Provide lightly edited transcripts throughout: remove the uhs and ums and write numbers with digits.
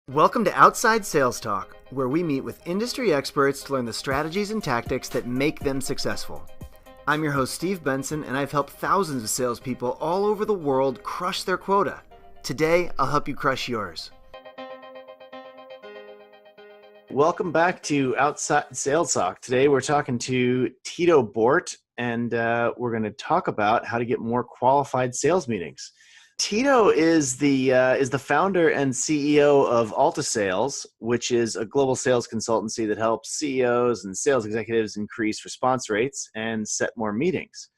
Welcome to Outside Sales Talk, where we meet with industry experts to learn the strategies and tactics that make them successful. I'm your host, Steve Benson, and I've helped thousands of salespeople all over the world crush their quota. Today, I'll help you crush yours. Welcome back to Outside Sales Talk. Today, we're talking to Tito Bohrt, and we're going to talk about how to get more qualified sales meetings. Tito is the founder and CEO of AltiSales, which is a global sales consultancy that helps CEOs and sales executives increase response rates and set more meetings.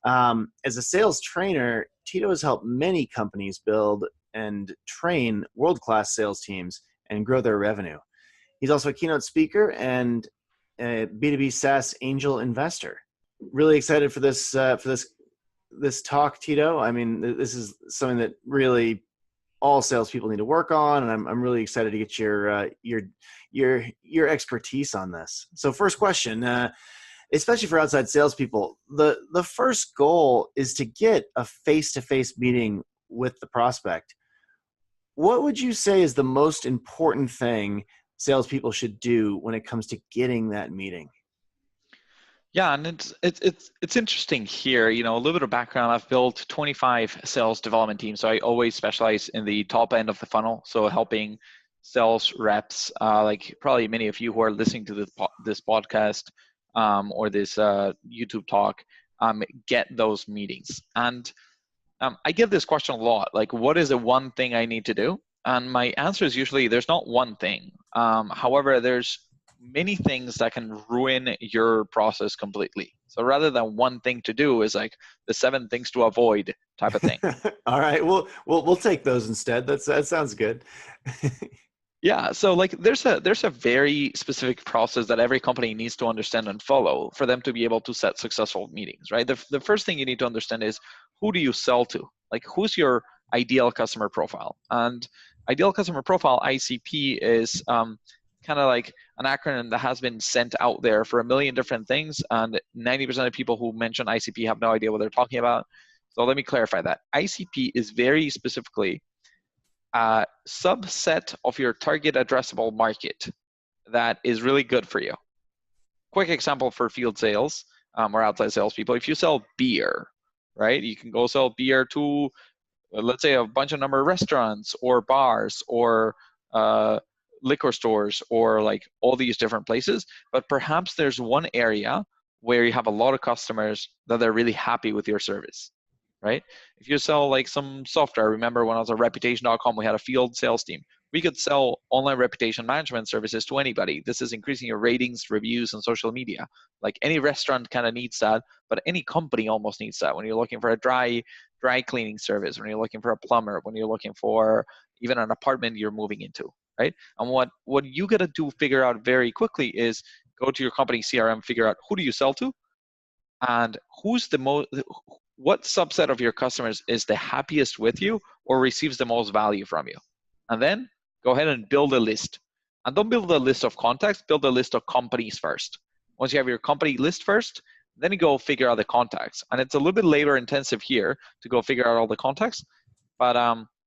As a sales trainer, Tito has helped many companies build and train world-class sales teams and grow their revenue. He's also a keynote speaker and a B2B SaaS Angel Investor. Really excited for this talk, Tito. I mean, this is something that really all salespeople need to work on, and I'm really excited to get your expertise on this. So, first question, especially for outside salespeople, the first goal is to get a face-to-face meeting with the prospect. What would you say is the most important thing salespeople should do when it comes to getting that meeting? Yeah, and it's interesting here. You know, a little bit of background. I've built 25 sales development teams, so I always specialize in the top end of the funnel. So helping sales reps, like probably many of you who are listening to this podcast or this YouTube talk, get those meetings. And I get this question a lot, like, what is the one thing I need to do? And my answer is usually there's not one thing. However, there's many things that can ruin your process completely. So rather than one thing to do is like the 7 things to avoid type of thing. All right, we'll take those instead. That sounds good. Yeah, so like there's a very specific process that every company needs to understand and follow for them to be able to set successful meetings, right? The first thing you need to understand is, who do you sell to? Like, who's your ideal customer profile? And ideal customer profile, ICP, is kind of like an acronym that has been sent out there for a million different things, and 90% of people who mention ICP have no idea what they're talking about. So let me clarify that. ICP is very specifically a subset of your target addressable market that is really good for you. Quick example for field sales or outside sales people: if you sell beer, right, you can go sell beer to, let's say, a bunch of number of restaurants or bars or liquor stores or like all these different places, but perhaps there's one area where you have a lot of customers that are really happy with your service, right? If you sell like some software, remember when I was at reputation.com, we had a field sales team. We could sell online reputation management services to anybody. This is increasing your ratings, reviews, and social media. Like any restaurant kind of needs that, but any company almost needs that. When you're looking for a dry cleaning service, when you're looking for a plumber, when you're looking for even an apartment you're moving into, right? And what you got to figure out very quickly is go to your company CRM, figure out who do you sell to, and what subset of your customers is the happiest with you or receives the most value from you. And then go ahead and build a list. And don't build a list of contacts, build a list of companies first. Once you have your company list first, then you go figure out the contacts. And it's a little bit labor intensive here to go figure out all the contacts. But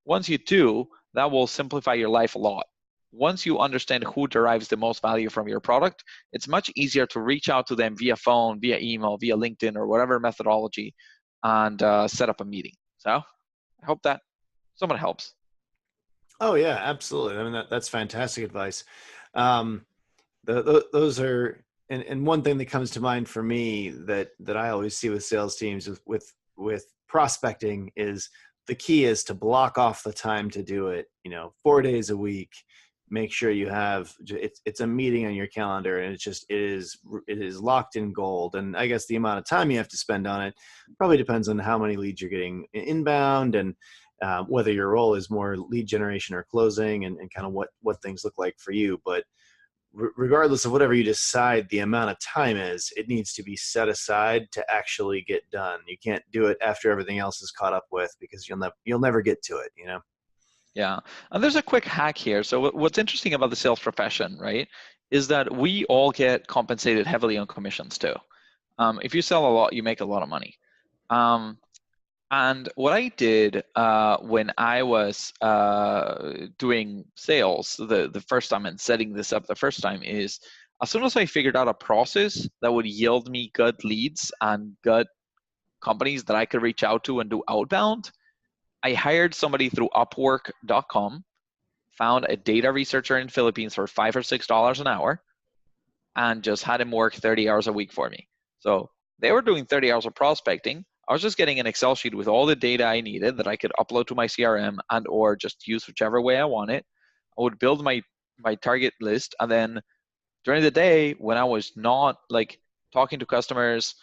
once you do, that will simplify your life a lot. Once you understand who derives the most value from your product, it's much easier to reach out to them via phone, via email, via LinkedIn, or whatever methodology, and set up a meeting. So I hope that someone helps. Oh yeah, absolutely. I mean, that's fantastic advice. Those are, and one thing that comes to mind for me that I always see with sales teams with prospecting is the key is to block off the time to do it. 4 days a week. Make sure you have it's a meeting on your calendar, and it is locked in gold. And I guess the amount of time you have to spend on it probably depends on how many leads you're getting inbound, and whether your role is more lead generation or closing, and kind of what things look like for you. But regardless of whatever you decide the amount of time is, it needs to be set aside to actually get done. You can't do it after everything else is caught up with, because you'll never get to it. Yeah, and there's a quick hack here. So what's interesting about the sales profession, right, is that we all get compensated heavily on commissions too. If you sell a lot, you make a lot of money. And what I did when I was doing sales the first time and setting this up the first time is, as soon as I figured out a process that would yield me good leads and good companies that I could reach out to and do outbound, I hired somebody through Upwork.com, found a data researcher in Philippines for $5 or $6 an hour, and just had him work 30 hours a week for me. So they were doing 30 hours of prospecting. I was just getting an Excel sheet with all the data I needed that I could upload to my CRM and or just use whichever way I wanted. I would build my target list, and then during the day when I was not like talking to customers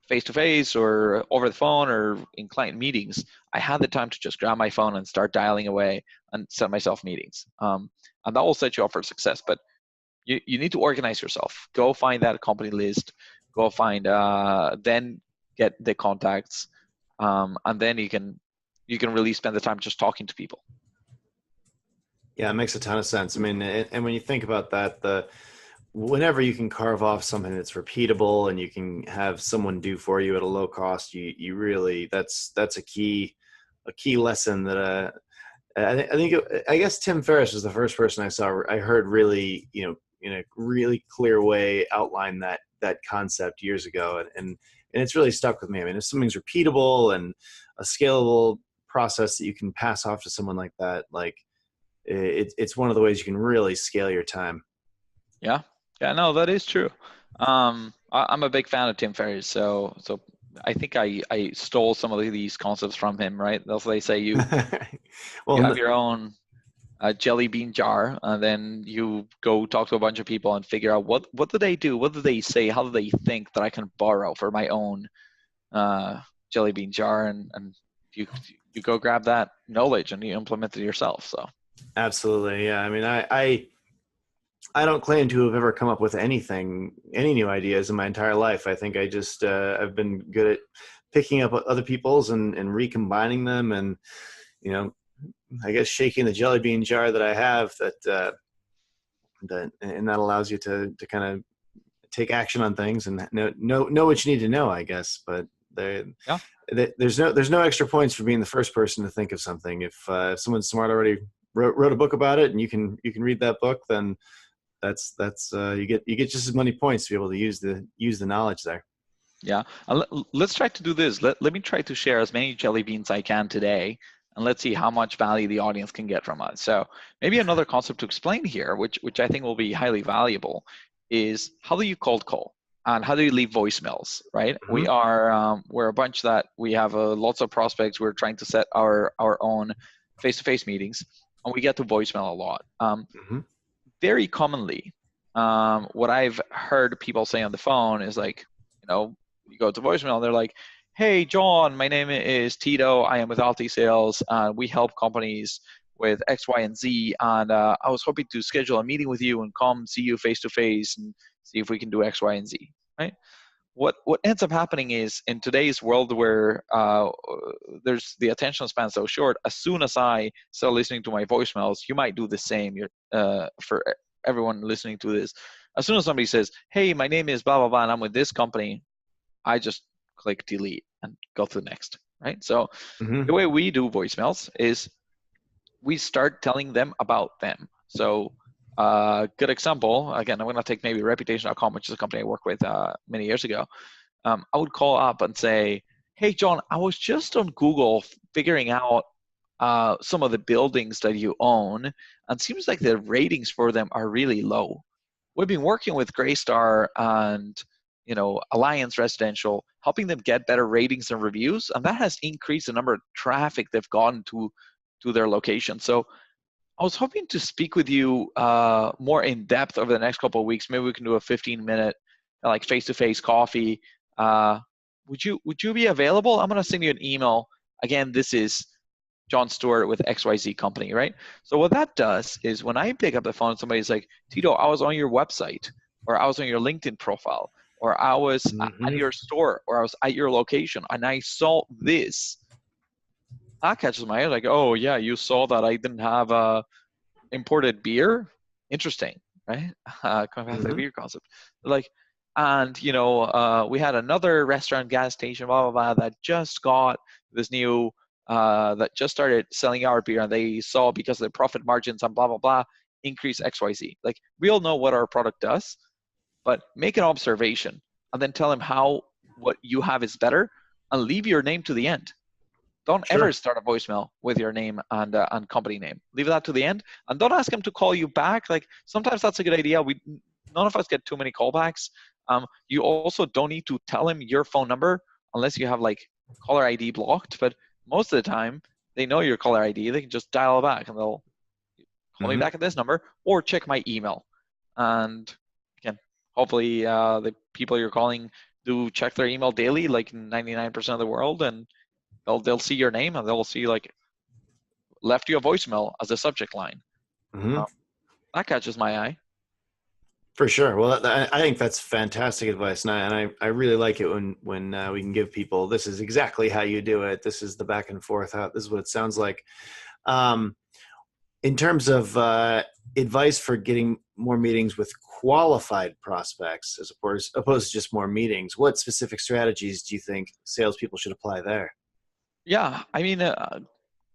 face to face or over the phone or in client meetings, I had the time to just grab my phone and start dialing away and set myself meetings. And that will set you up for success. But you need to organize yourself. Go find that company list. Go find then get the contacts, and then you can really spend the time just talking to people. Yeah, it makes a ton of sense. I mean, and when you think about that, whenever you can carve off something that's repeatable and you can have someone do for you at a low cost, you really, that's a key lesson that I guess Tim Ferriss was the first person I heard really, in a really clear way outline that concept years ago, and it's really stuck with me. I mean, if something's repeatable and a scalable process that you can pass off to someone like that, like it's one of the ways you can really scale your time. Yeah, no, that is true. I'm a big fan of Tim Ferriss, so I think I stole some of these concepts from him, right? That's what they say. You have your own jelly bean jar, and then you go talk to a bunch of people and figure out what do they do, what do they say, how do they think that I can borrow for my own jelly bean jar, and you go grab that knowledge and you implement it yourself. So absolutely, yeah. I mean, I don't claim to have ever come up with any new ideas in my entire life. I think I just I've been good at picking up other people's and recombining them, and I guess shaking the jelly bean jar that I have that allows you to kind of take action on things and know what you need to know, I guess. But there's no extra points for being the first person to think of something. If someone smart already wrote a book about it, and you can read that book, then that's you get just as many points to be able to use the knowledge there. Yeah, let's try to do this. Let me try to share as many jelly beans I can today, and let's see how much value the audience can get from us. So maybe another concept to explain here, which I think will be highly valuable, is how do you cold call and how do you leave voicemails, right? Mm-hmm. We're a bunch that we have lots of prospects. We're trying to set our own face-to-face meetings, and we get to voicemail a lot. Very commonly, what I've heard people say on the phone is like, you go to voicemail and they're like, "Hey, John, my name is Tito. I am with AltiSales. We help companies with X, Y, and Z. And I was hoping to schedule a meeting with you and come see you face to face and see if we can do X, Y, and Z." Right? What ends up happening is, in today's world where there's the attention span so short, as soon as I start listening to my voicemails, you might do the same. For everyone listening to this, as soon as somebody says, "Hey, my name is blah blah blah, and I'm with this company," I just click delete and go to the next. Right? So the way we do voicemails is we start telling them about them. So good example, again, I'm going to take maybe Reputation.com, which is a company I worked with many years ago. I would call up and say, "Hey, John, I was just on Google figuring out some of the buildings that you own, and seems like the ratings for them are really low. We've been working with Greystar and Alliance Residential, helping them get better ratings and reviews, and that has increased the number of traffic they've gotten to their location. So I was hoping to speak with you more in depth over the next couple of weeks. Maybe we can do a 15-minute like face-to-face coffee. Would you be available? I'm going to send you an email. Again, this is John Stewart with XYZ Company, right? So what that does is when I pick up the phone, somebody's like, "Tito, I was on your website, or I was on your LinkedIn profile, or I was at your store, or I was at your location, and I saw this." That catches my eye, like, "Oh yeah, you saw that I didn't have imported beer? Interesting," right? Coming back to the beer concept. Like, And, we had another restaurant, gas station, blah, blah, blah, that just got this new, that just started selling our beer, and they saw, because of the profit margins and blah, blah, blah, increase XYZ. Like, we all know what our product does, but make an observation and then tell them how what you have is better, and leave your name to the end. Don't ever start a voicemail with your name and company name. Leave that to the end, and don't ask them to call you back. Like, sometimes that's a good idea. None of us get too many callbacks. You also don't need to tell them your phone number unless you have like caller ID blocked. But most of the time, they know your caller ID. They can just dial back, and they'll call me back at this number, or check my email. And again, hopefully the people you're calling do check their email daily, like 99% of the world, and they'll see your name, and they'll see like left you a voicemail as a subject line. That catches my eye. For sure. Well, I think that's fantastic advice, and I really like it when we can give people, this is exactly how you do it. This is the back and forth. This is what it sounds like. In terms of advice for getting more meetings with qualified prospects as opposed to just more meetings, what specific strategies do you think salespeople should apply there? Yeah, I mean,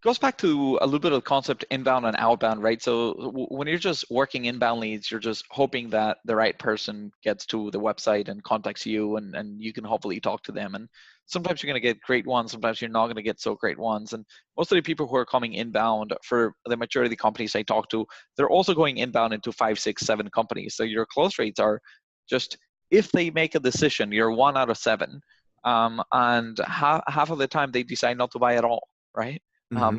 goes back to a little bit of the concept inbound and outbound, right? So when you're just working inbound leads, you're just hoping that the right person gets to the website and contacts you, and you can hopefully talk to them. And sometimes you're going to get great ones, sometimes you're not going to get so great ones. And most of the people who are coming inbound, for the majority of the companies I talk to, they're also going inbound into 5, 6, 7 companies. So your close rates are just, if they make a decision, you're 1 out of 7. And half of the time they decide not to buy at all, right?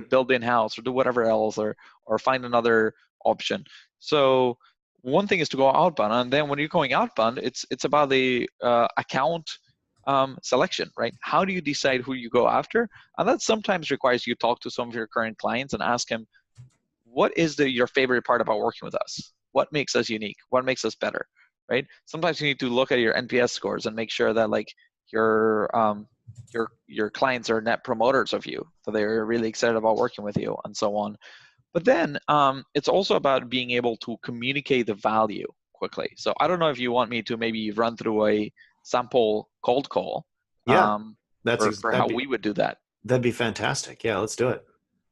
Build in-house or do whatever else, or find another option. So one thing is to go outbound, and then when you're going outbound, it's about the account selection, right? How do you decide who you go after? And that sometimes requires you talk to some of your current clients and ask them, what is your favorite part about working with us? What makes us unique? What makes us better, right? Sometimes you need to look at your NPS scores and make sure that like your clients are net promoters of you, so they're really excited about working with you, and so on. But then it's also about being able to communicate the value quickly. So I don't know if you want me to maybe run through a sample cold call. Yeah, for how we would do that. That'd be fantastic. Yeah, let's do it.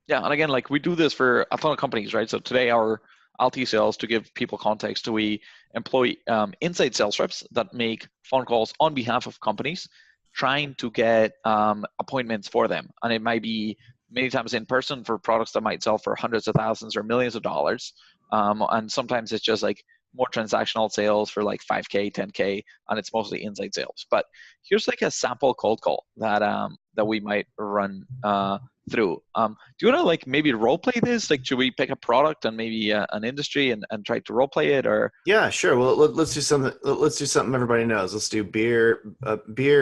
Yeah, and again, like we do this for a ton of companies, right? So today our AltiSales, to give people context, we employ inside sales reps that make phone calls on behalf of companies, trying to get appointments for them. And it might be many times in person for products that might sell for hundreds of thousands or millions of dollars. And sometimes it's just like more transactional sales for like 5K, 10K, and it's mostly inside sales. But here's like a sample cold call that we might run through. Do you want to like maybe role play this? Like, should we pick a product and maybe an industry and try to role play it? Or yeah, sure. Well, let's do something. Let's do something everybody knows. Let's do beer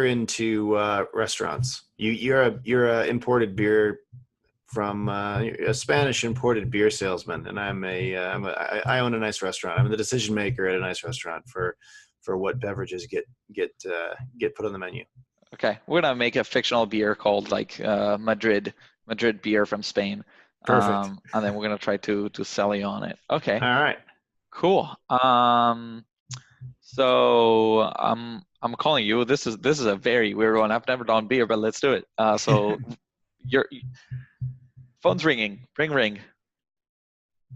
into restaurants. You're a imported beer from a Spanish imported beer salesman, and I own a nice restaurant. I'm the decision maker at a nice restaurant for what beverages get put on the menu. Okay, we're gonna make a fictional beer called like Madrid beer from Spain. Perfect. And then we're gonna try to sell you on it. Okay. All right. Cool. So I'm calling you. This is a very weird one. I've never done beer, but let's do it. So your phone's ringing. Ring.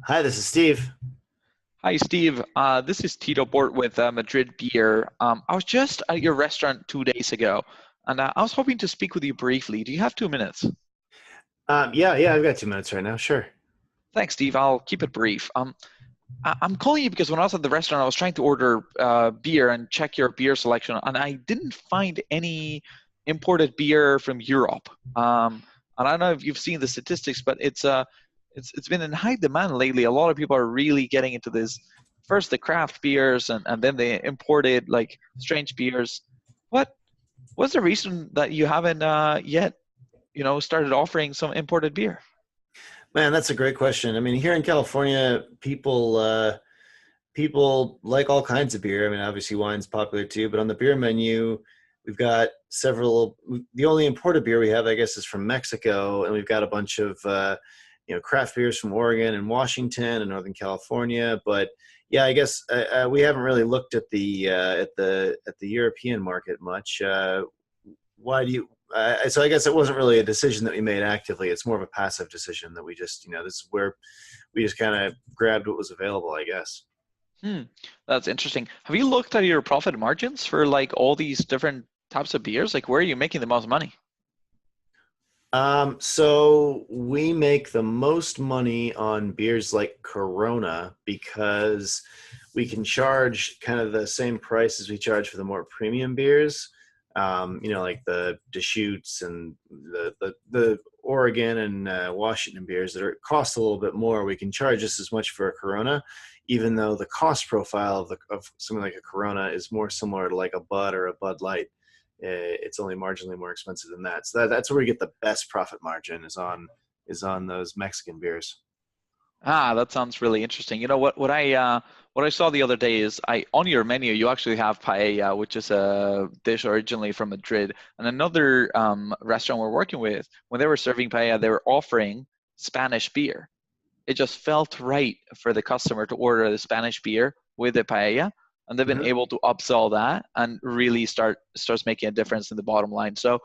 Hi, this is Steve. Hi, Steve. This is Tito Bohrt with Madrid Beer. I was just at your restaurant 2 days ago, and I was hoping to speak with you briefly. Do you have 2 minutes? Yeah, I've got 2 minutes right now. Sure. Thanks, Steve. I'll keep it brief. I'm calling you because when I was at the restaurant, I was trying to order beer and check your beer selection, and I didn't find any imported beer from Europe. And I don't know if you've seen the statistics, but it's been in high demand lately. A lot of people are really getting into this. First the craft beers, and then they imported like strange beers. What's the reason that you haven't yet, started offering some imported beer? Man, that's a great question. I mean, here in California, people like all kinds of beer. I mean, obviously wine's popular too, but on the beer menu, we've got several. The only imported beer we have, I guess, is from Mexico, and we've got a bunch of craft beers from Oregon and Washington and Northern California. But yeah, I guess we haven't really looked at the European market much. Why do you? So I guess it wasn't really a decision that we made actively. It's more of a passive decision that we just, this is where we just kind of grabbed what was available, I guess. That's interesting. Have you looked at your profit margins for like all these different types of beers? Like, where are you making the most money? So we make the most money on beers like Corona because we can charge kind of the same price as we charge for the more premium beers. Like the Deschutes and the Oregon and Washington beers that cost a little bit more. We can charge just as much for a Corona, even though the cost profile of something like a Corona is more similar to like a Bud or a Bud Light. It's only marginally more expensive than that. So that's where we get the best profit margin is on those Mexican beers. That sounds really interesting. You know what I saw the other day is on your menu you actually have paella, which is a dish originally from Madrid, and another restaurant we're working with, when they were serving paella, they were offering Spanish beer. It just felt right for the customer to order the Spanish beer with the paella, and they've been able to upsell that and really starts making a difference in the bottom line. So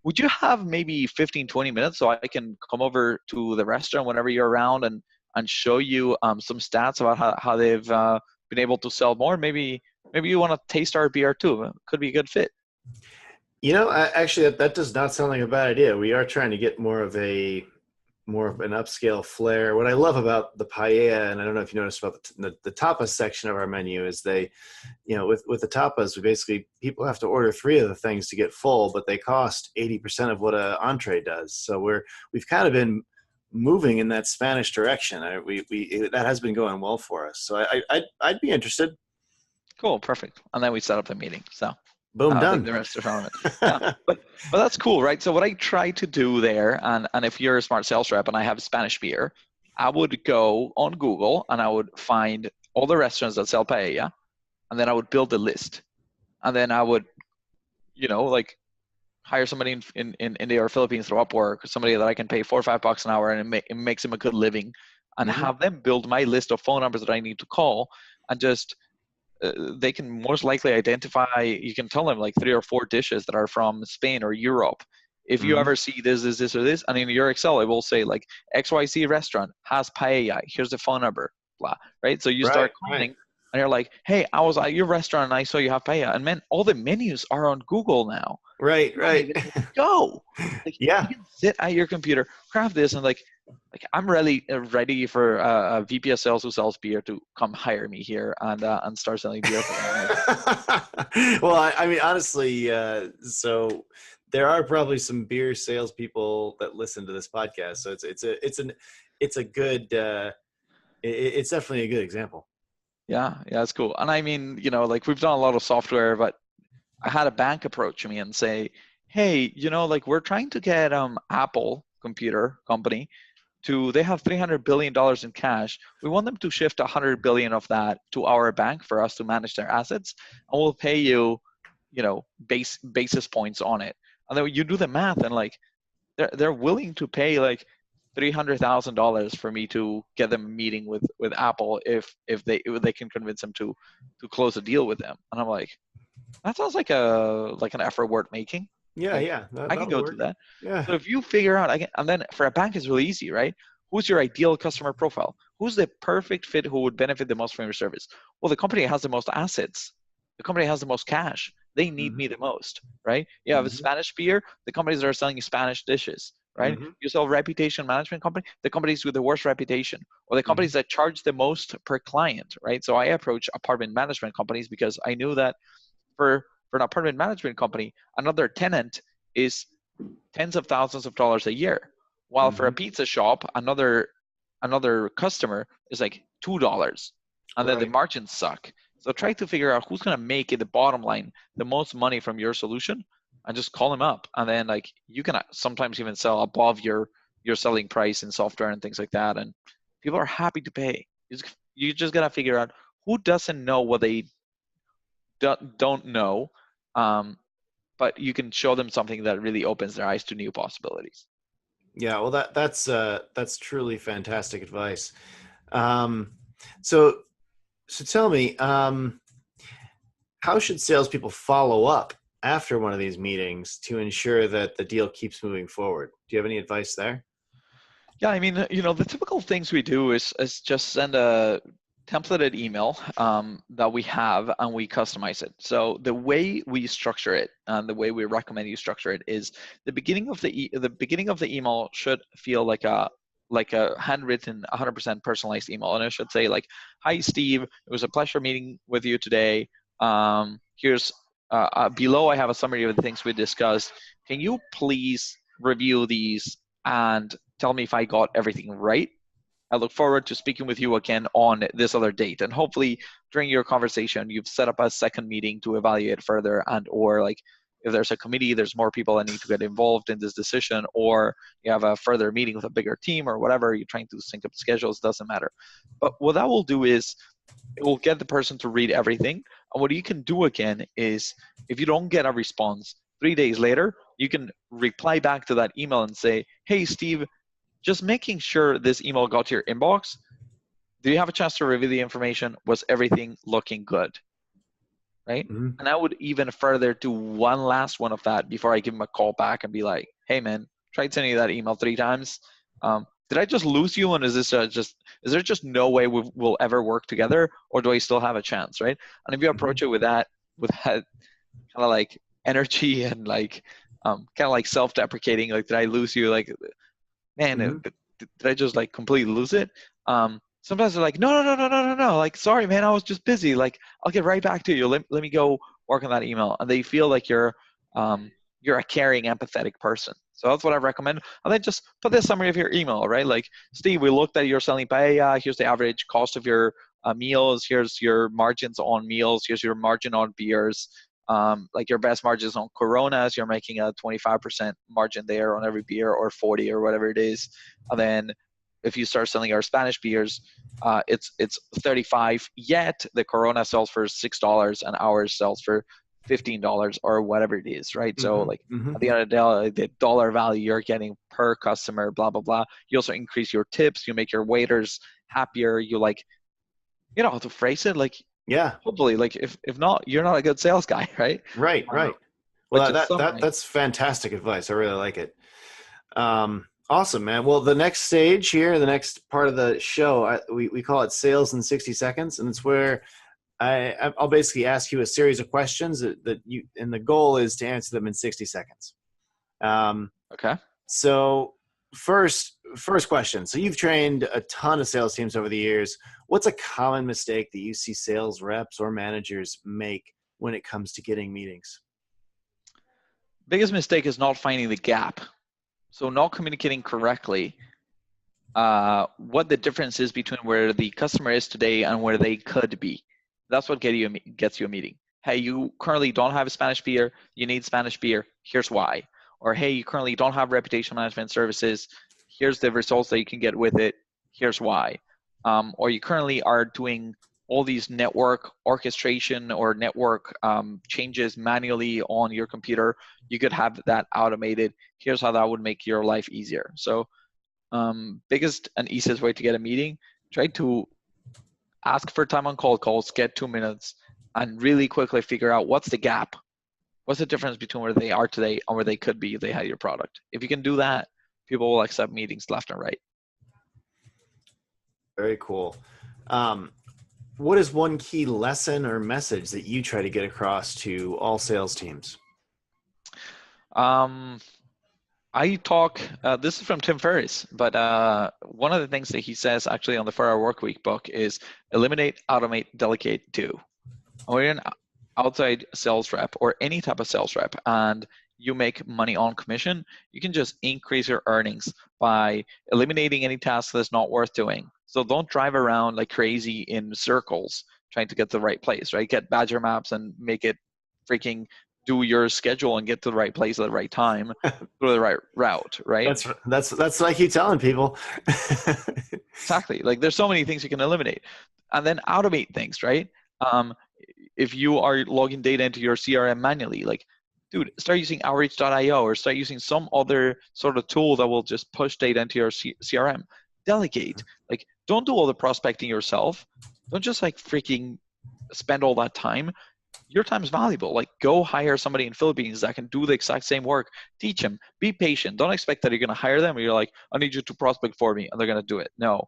would you have maybe 15, 20 minutes so I can come over to the restaurant whenever you're around and show you some stats about how they've been able to sell more? Maybe you want to taste our beer too. It could be a good fit. Actually, that does not sound like a bad idea. We are trying to get more of an upscale flair. What I love about the paella, and I don't know if you noticed about the tapas section of our menu, is they, with the tapas, people have to order 3 of the things to get full, but they cost 80% of what an entree does. So we've kind of been moving in that Spanish direction. That has been going well for us. So I'd be interested. Cool, perfect. And then we set up the meeting. So boom, done. I think the rest are on it. Yeah, but that's cool, right? So what I try to do there, and if you're a smart sales rep and I have Spanish beer, I would go on Google and I would find all the restaurants that sell paella, and then I would build a list, and then I would, hire somebody in India or Philippines through Upwork, somebody that I can pay $4 or $5 an hour, and it makes them a good living, and have them build my list of phone numbers that I need to call, and just they can most likely identify. You can tell them like 3 or 4 dishes that are from Spain or Europe. If you ever see this, or this, and in your Excel, it will say like XYZ restaurant has paella. Here's the phone number, blah, right? So you start calling. And you're like, hey, I was at your restaurant and I saw you have paella. And man, all the menus are on Google now. Right. Go. Yeah. You can sit at your computer, craft this, and like I'm really ready for a VP of Sales who sells beer to come hire me here and start selling beer. Well, I mean, honestly, so there are probably some beer salespeople that listen to this podcast. So it's definitely a good example. Yeah, it's cool. And I mean, we've done a lot of software, but I had a bank approach me and say, hey, we're trying to get Apple computer company they have $300 billion in cash. We want them to shift 100 billion of that to our bank for us to manage their assets, and we'll pay you, basis points on it. And then you do the math, and like they're willing to pay like $300,000 for me to get them a meeting with Apple if they can convince them to close a deal with them. And I'm like, that sounds like an effort worth making. Yeah. I can go do that. Yeah. So if you figure out, and then for a bank, it's really easy, right? Who's your ideal customer profile? Who's the perfect fit who would benefit the most from your service? Well, the company has the most assets. The company has the most cash. They need me the most, right? You have a Spanish beer, the companies that are selling Spanish dishes, right? You sell reputation management company, the companies with the worst reputation, or the companies that charge the most per client, right? So I approach apartment management companies because I knew that for an apartment management company, another tenant is tens of thousands of dollars a year, while for a pizza shop, another customer is like $2, and then the margins suck. So try to figure out who's going to make it the bottom line the most money from your solution, and just call them up. And then like you can sometimes even sell above your selling price in software and things like that, and people are happy to pay. You just got to figure out who doesn't know what they don't know, but you can show them something that really opens their eyes to new possibilities. Yeah, well, that's truly fantastic advice. Um, so so tell me, how should salespeople follow up after one of these meetings to ensure that the deal keeps moving forward? Do you have any advice there? Yeah, I mean, the typical things we do is just send a templated email that we have and we customize it. So the way we structure it and the way we recommend you structure it is the beginning of the beginning of the email should feel like a handwritten 100% personalized email, and it should say like, "Hi Steve, it was a pleasure meeting with you today. Here's below I have a summary of the things we discussed. Can you please review these and tell me if I got everything right? I look forward to speaking with you again on this other date." And hopefully during your conversation, you've set up a second meeting to evaluate further, and or like if there's a committee, there's more people that need to get involved in this decision, or you have a further meeting with a bigger team or whatever, you're trying to sync up schedules, doesn't matter. But what that will do is it will get the person to read everything. And what you can do again is if you don't get a response 3 days later, you can reply back to that email and say, "Hey, Steve, just making sure this email got to your inbox. Do you have a chance to review the information? Was everything looking good?" Right? Mm-hmm. And I would even further do one last one of that before I give him a call back and be like, "Hey, man, tried sending you that email 3 times. Did I just lose you? And is there just no way we'll ever work together, or do I still have a chance?" Right? And if you approach it with that kind of like energy and like kind of like self-deprecating, like, "Did I lose you? Like, man, Mm-hmm. did I just like completely lose it?" Sometimes they're like, "No, no, no, no, no, no, no. Like, sorry, man, I was just busy. Like, I'll get right back to you. Let me go work on that email." And they feel like you're a caring, empathetic person. So that's what I recommend. And then just put the summary of your email, right? Like, "Steve, we looked at your selling paella. Here's the average cost of your meals. Here's your margins on meals. Here's your margin on beers. Like your best margins on Coronas, you're making a 25% margin there on every beer, or 40 or whatever it is. And then if you start selling our Spanish beers, it's 35. Yet the Corona sells for $6 and ours sells for $15 or whatever it is, right? So like Mm-hmm. at the end of the day, the dollar value you're getting per customer, blah blah blah. You also increase your tips. You make your waiters happier. You like, how to phrase it. Like, Yeah. hopefully, like if not, you're not a good sales guy, right? Right. Uh, Right. but Well, just summary. that's fantastic advice. I really like it. Awesome, man. Well, the next stage here, the next part of the show, we call it Sales in 60 Seconds, and it's where I'll basically ask you a series of questions that you, and the goal is to answer them in 60 seconds. Um, Okay. so first question. So you've trained a ton of sales teams over the years. What's a common mistake that you see sales reps or managers make when it comes to getting meetings? Biggest mistake is not finding the gap. So not communicating correctly what the difference is between where the customer is today and where they could be. That's what gets you a meeting. "Hey, you currently don't have a Spanish beer. You need Spanish beer. Here's why." Or, "Hey, you currently don't have reputation management services. Here's the results that you can get with it. Here's why." Or, "You currently are doing all these network orchestration or network changes manually on your computer. You could have that automated. Here's how that would make your life easier." So biggest and easiest way to get a meeting, try to ask for time on cold calls, get 2 minutes, and really quickly figure out what's the gap. What's the difference between where they are today and where they could be if they had your product? If you can do that, people will accept meetings left and right. Very cool. Um, what is one key lesson or message that you try to get across to all sales teams? Um, I talk, this is from Tim Ferriss, but one of the things that he says actually on the 4 Hour Workweek book is eliminate, automate, delegate, do. When you're an outside sales rep or any type of sales rep and you make money on commission, you can just increase your earnings by eliminating any task that's not worth doing. So don't drive around like crazy in circles trying to get to the right place, right? Get Badger Maps and make it freaking do your schedule and get to the right place at the right time through the right route, right? That's what I keep telling people. Exactly. Like there's so many things you can eliminate and then automate things, right? If you are logging data into your CRM manually, like dude, start using outreach.io or start using some other sort of tool that will just push data into your CRM. Delegate. Like, don't do all the prospecting yourself. Don't just like freaking spend all that time. Your time is valuable. Like, go hire somebody in Philippines that can do the exact same work. Teach them. Be patient. Don't expect that you're going to hire them and you're like, I need you to prospect for me, and they're going to do it. No,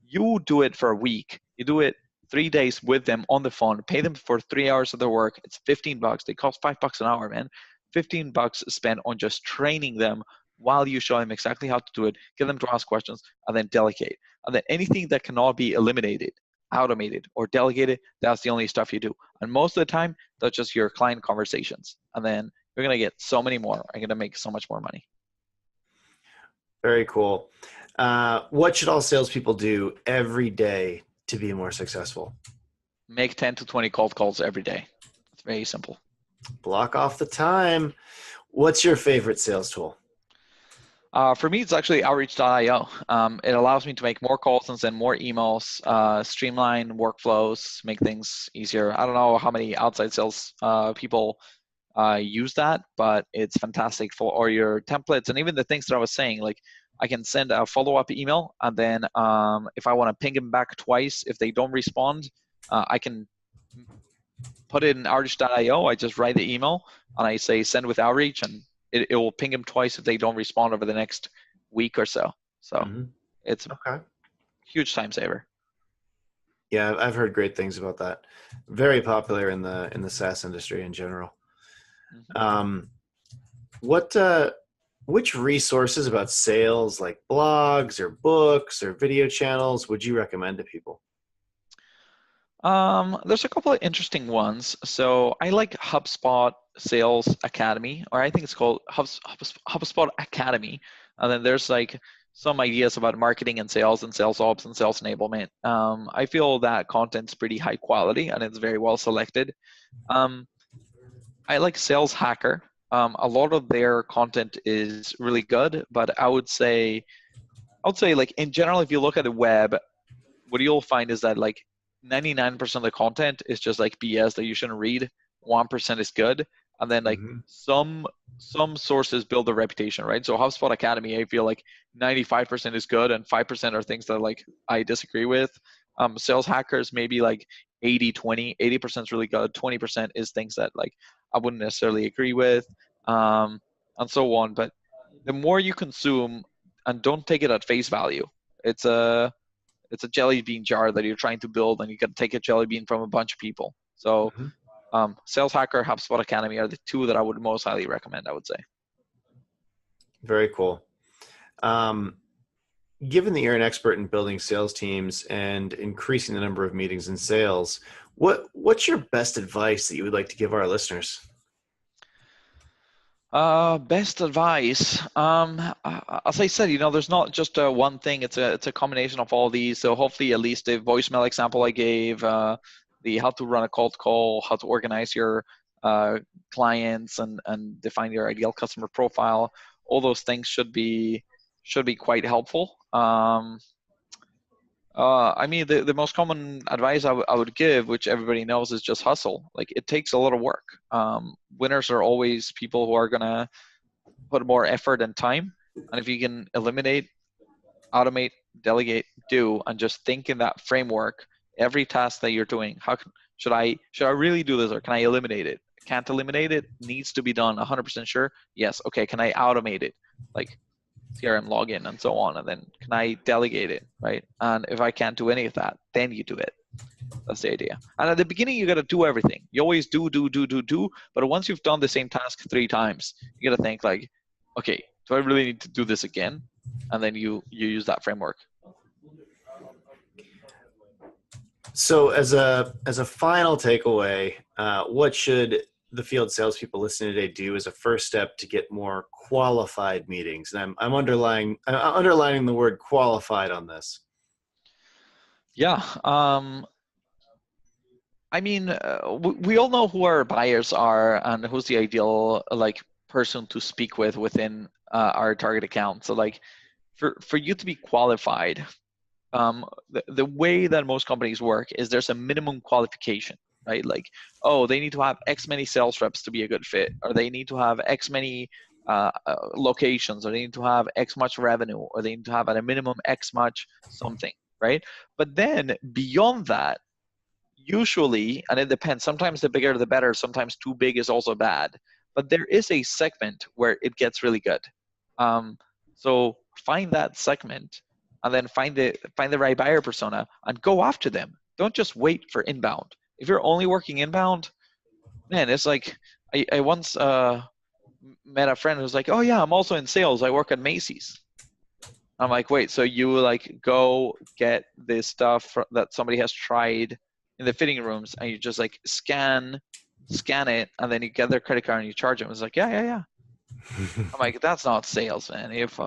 you do it for a week. You do it 3 days with them on the phone. Pay them for 3 hours of their work. It's $15. They cost $5 an hour, man. $15 spent on just training them while you show them exactly how to do it. Get them to ask questions, and then delegate. And then anything that cannot be eliminated, automated, or delegated, that's the only stuff you do. And most of the time, that's just your client conversations. And then you're going to get so many more. You're going to make so much more money. Very cool. What should all salespeople do every day to be more successful? Make 10 to 20 cold calls every day. It's very simple. Block off the time. What's your favorite sales tool? For me, it's actually outreach.io. It allows me to make more calls and send more emails, streamline workflows, make things easier. I don't know how many outside sales people use that, but it's fantastic for all your templates and even the things that I was saying. Like, I can send a follow-up email, and then if I want to ping them back twice, if they don't respond, I can put it in outreach.io. I just write the email and I say send with outreach, and it will ping them twice if they don't respond over the next week or so. So it's a huge time saver. Yeah, I've heard great things about that. Very popular in the SaaS industry in general. Which resources about sales, like blogs or books or video channels, would you recommend to people? There's a couple of interesting ones. So I like HubSpot Sales Academy, or I think it's called HubSpot Academy. And then there's like some ideas about marketing and sales ops and sales enablement. I feel that content's pretty high quality and it's very well selected. I like Sales Hacker. A lot of their content is really good, but I would say like in general, if you look at the web, what you'll find is that like 99% of the content is just like BS that you shouldn't read. 1% is good. And then like some sources build a reputation, right? So HubSpot Academy, I feel like 95% is good and 5% are things that like I disagree with. Sales Hackers, maybe like 80-20. 80% is really good. 20% is things that like I wouldn't necessarily agree with, and so on. But the more you consume, and don't take it at face value. It's a jelly bean jar that you're trying to build, and you can take a jelly bean from a bunch of people. So Sales Hacker, HubSpot Academy are the two that I would most highly recommend, I would say. Very cool. Given that you're an expert in building sales teams and increasing the number of meetings in sales, what's your best advice that you would like to give our listeners? Best advice. As I said, there's not just one thing. It's a combination of all these. So hopefully, at least the voicemail example I gave, the how to run a cold call, how to organize your clients, and define your ideal customer profile. All those things should be quite helpful. I mean, the most common advice I would give, which everybody knows, is just hustle. Like, it takes a lot of work. Winners are always people who are going to put more effort and time. And if you can eliminate, automate, delegate, do, and just think in that framework, every task that you're doing, should I really do this, or can I eliminate it? Can't eliminate it, needs to be done 100% sure. Yes. Okay. Can I automate it? Like CRM login and so on, and then can I delegate it, right? And if I can't do any of that, then you do it. That's the idea. And at the beginning, you got to do everything. You always do. But once you've done the same task 3 times, you got to think like, okay, do I really need to do this again? And then you use that framework. So as a final takeaway, what should the field salespeople listening today do as a first step to get more qualified meetings? And I'm underlining the word qualified on this. Yeah. I mean, we all know who our buyers are and who's the ideal like person to speak with within our target account. So like for you to be qualified, the way that most companies work is there's a minimum qualification. right? Like, oh, they need to have X many sales reps to be a good fit, or they need to have X many locations, or they need to have X much revenue, or they need to have at a minimum X much something, right? But then beyond that, usually, and it depends, sometimes the bigger the better, sometimes too big is also bad, but there is a segment where it gets really good. So find that segment, and then find the right buyer persona and go after them. Don't just wait for inbound. If you're only working inbound, man, it's like I once met a friend who's like, oh yeah, I'm also in sales, I work at Macy's. I'm like, wait, so you like go get this stuff that somebody has tried in the fitting rooms, and you just like scan it, and then you get their credit card and you charge them? It's like, yeah. I'm like, that's not sales, man. If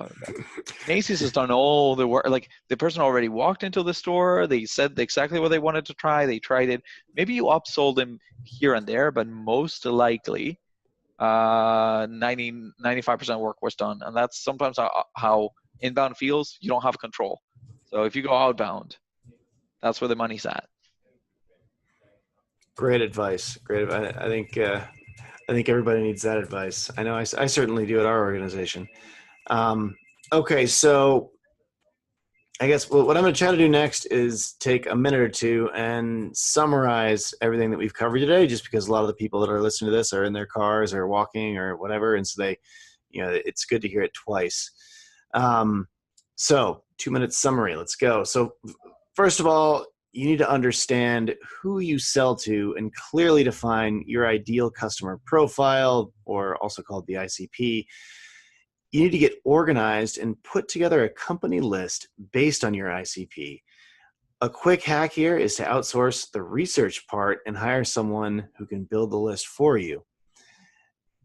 Macy's has done all the work, like the person already walked into the store, they said exactly what they wanted to try, they tried it. Maybe you upsold them here and there, but most likely 95% work was done. And that's sometimes how inbound feels. You don't have control. So if you go outbound, that's where the money's at. Great advice. Great advice. I think everybody needs that advice. I know I certainly do at our organization. Okay, so I guess what I'm going to try to do next is take a minute or two and summarize everything that we've covered today, just because a lot of the people that are listening to this are in their cars or walking or whatever, and so it's good to hear it twice. So 2 minute summary, let's go. So first of all, you need to understand who you sell to and clearly define your ideal customer profile, or also called the ICP. You need to get organized and put together a company list based on your ICP. A quick hack here is to outsource the research part and hire someone who can build the list for you.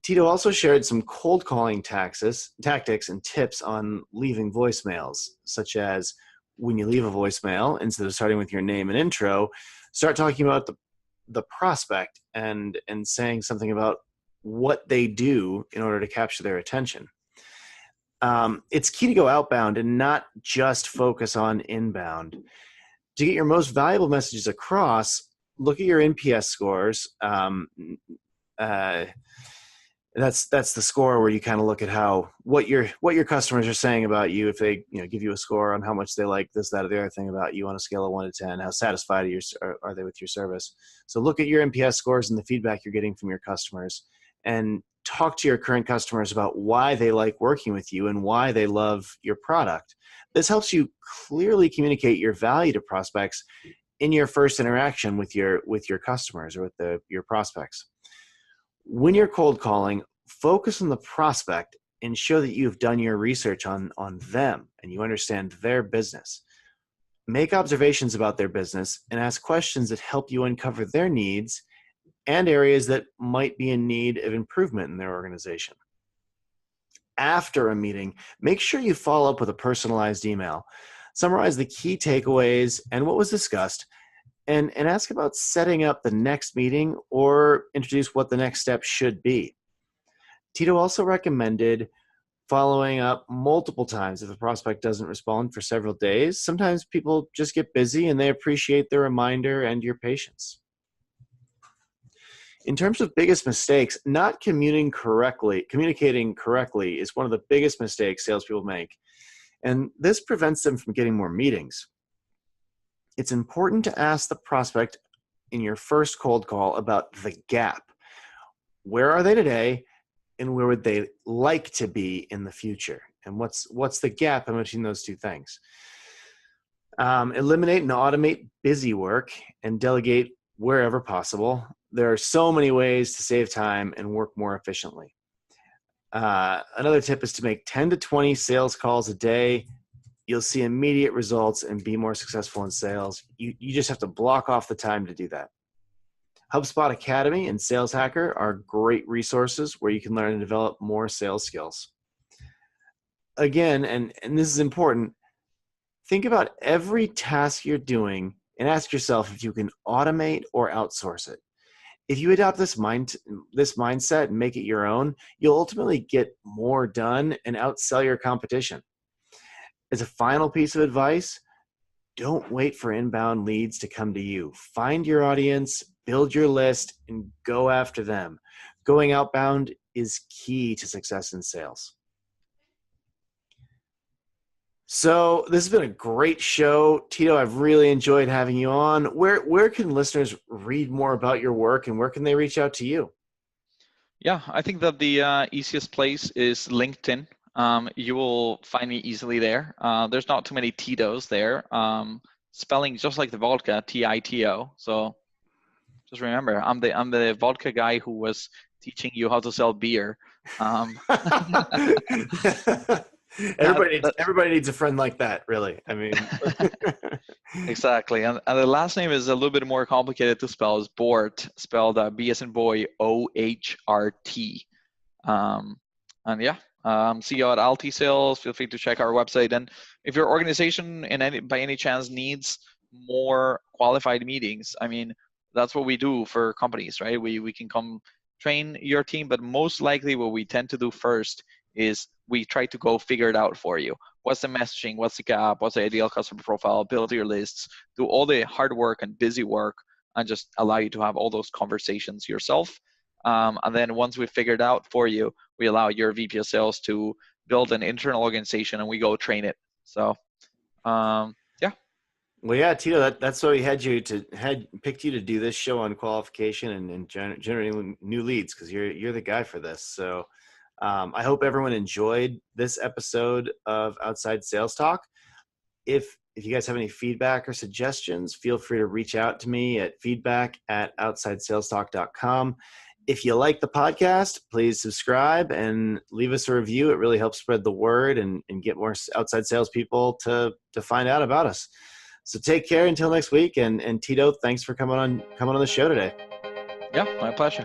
Tito also shared some cold calling tactics and tips on leaving voicemails, such as when you leave a voicemail, instead of starting with your name and intro, start talking about the prospect and saying something about what they do in order to capture their attention. It's key to go outbound and not just focus on inbound. To get your most valuable messages across, look at your NPS scores. That's the score where you kind of look at what your customers are saying about you. If they give you a score on how much they like this, that, or the other thing about you on a scale of 1 to 10, how satisfied are they with your service? So look at your NPS scores and the feedback you're getting from your customers, and talk to your current customers about why they like working with you and why they love your product. This helps you clearly communicate your value to prospects in your first interaction with your customers or with your prospects. When you're cold calling, focus on the prospect and show that you've done your research on them and you understand their business. Make observations about their business and ask questions that help you uncover their needs and areas that might be in need of improvement in their organization. After a meeting, make sure you follow up with a personalized email. Summarize the key takeaways and what was discussed, and ask about setting up the next meeting or introduce what the next step should be. Tito also recommended following up multiple times if the prospect doesn't respond for several days. Sometimes people just get busy and they appreciate the reminder and your patience. In terms of biggest mistakes, not communicating correctly is one of the biggest mistakes salespeople make, and this prevents them from getting more meetings. It's important to ask the prospect in your first cold call about the gap. Where are they today, and where would they like to be in the future? And what's the gap in between those two things? Eliminate and automate busy work and delegate wherever possible. There are so many ways to save time and work more efficiently. Another tip is to make 10 to 20 sales calls a day. You'll see immediate results and be more successful in sales. You just have to block off the time to do that. HubSpot Academy and Sales Hacker are great resources where you can learn and develop more sales skills. Again, and this is important, think about every task you're doing and ask yourself if you can automate or outsource it. If you adopt this mindset and make it your own, you'll ultimately get more done and outsell your competition. As a final piece of advice, don't wait for inbound leads to come to you. Find your audience, build your list, and go after them. Going outbound is key to success in sales. So this has been a great show. Tito, I've really enjoyed having you on. Where can listeners read more about your work, and where can they reach out to you? Yeah, I think that the easiest place is LinkedIn. You will find me easily there. There's not too many Titos there. Spelling just like the vodka, Tito. So just remember, I'm the vodka guy who was teaching you how to sell beer. Everybody needs a friend like that, really. I mean, exactly. And the last name is a little bit more complicated to spell. Is Bohrt, spelled B as in boy, OHRT. And yeah, CEO at AltiSales. Feel free to check our website. And if your organization by any chance needs more qualified meetings, I mean, that's what we do for companies, right? We can come train your team, but most likely what we tend to do first is we try to go figure it out for you. What's the messaging? What's the gap? What's the ideal customer profile? Build your lists, do all the hard work and busy work, and just allow you to have all those conversations yourself. And then once we figured out for you, we allow your VP of Sales to build an internal organization, and we go train it. So, yeah. Well, yeah, Tito, that's why we picked you to do this show on qualification and generating new leads, because you're the guy for this. So I hope everyone enjoyed this episode of Outside Sales Talk. If you guys have any feedback or suggestions, feel free to reach out to me at feedback@outsidesalestalk.com. If you like the podcast, please subscribe and leave us a review. It really helps spread the word and get more outside salespeople to find out about us. So take care until next week. And Tito, thanks for coming on the show today. Yeah, my pleasure.